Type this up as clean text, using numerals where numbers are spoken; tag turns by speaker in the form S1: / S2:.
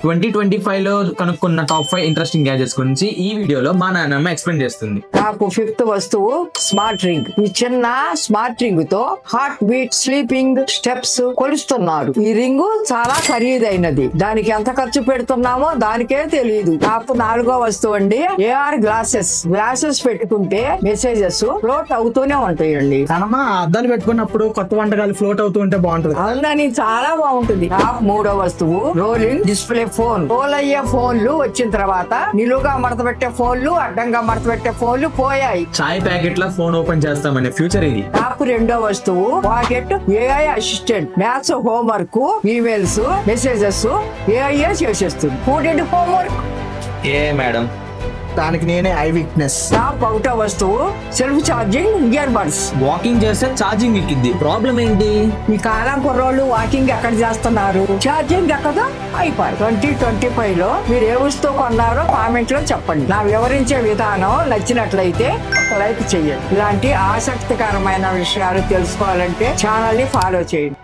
S1: 2025 లో కనుక్కున్న top 5 interesting gadgets గురించి ఈ వీడియోలో మా నాన్నమ్మ ఎక్స్ప్లెయిన్ చేస్తుంది.
S2: నాకు ఫిఫ్త్ వస్తువు స్మార్ట్ రింగ్. ఈ చిన్న స్మార్ట్ రింగ్ తో హార్ట్ బీట్, స్లీపింగ్, స్టెప్స్ కొలుస్తున్నారు. ఈ రింగు చాలా ఖరీదైనది. దానికి ఎంత ఖర్చు పెడుతున్నామో దానికే తెలియదు. నాకు నాలుగో వస్తువు అండి AR గ్లాసెస్. గ్లాసెస్ పెట్టుకుంటే మెసేజెస్ ఫ్లోట్ అవుతూనే ఉంటాయండి.
S3: కనమా అద్దాలు పెట్టుకున్నప్పుడు కొత్త వంటకాలు ఫ్లోట్ అవుతూ ఉంటే బాగుంటుంది.
S2: అవునని చాలా బాగుంటుంది. నాకు మూడో వస్తువు రోలింగ్ డిస్ప్లే ఫోన్. రోల్ అయ్యే ఫోన్లు వచ్చిన తర్వాత నిలువుగా మడత పెట్టే ఫోన్లు, అడ్డంగా మడత పెట్టే ఫోన్లు పోయాయి.
S1: చాయ్ ప్యాకెట్ లో ఫోన్ ఓపెన్ చేస్తామనే ఫ్యూచర్ ఇది.
S2: నాకు రెండో వస్తువు pocket AI assistant. Maths homework, emails, messages AI చేసేస్తుంది. హోంవర్క్
S1: ఏ మేడం,
S3: దానికి నేనే ఐ వీక్నెస్.
S2: నాకు ఒకటో వస్తువు self charging ear buds.
S1: Walking చేస్తే ఛార్జింగ్ ఎక్కింది. ప్రాబ్లం ఏంటి?
S2: ఈ కాలం కుర్రోళ్ళు వాకింగ్ ఎక్కడ చేస్తున్నారు? ఛార్జింగ్ ఎక్కదా అయిపోయి. 2025 లో మీరు ఏ వస్తువు కొన్నారో కామెంట్ లో చెప్పండి. నా వివరించే విధానం నచ్చినట్లయితే ఒక లైక్ చేయండి. ఇలాంటి ఆసక్తికరమైన విషయాలు తెలుసుకోవాలంటే ఛానల్ ని ఫాలో చేయండి.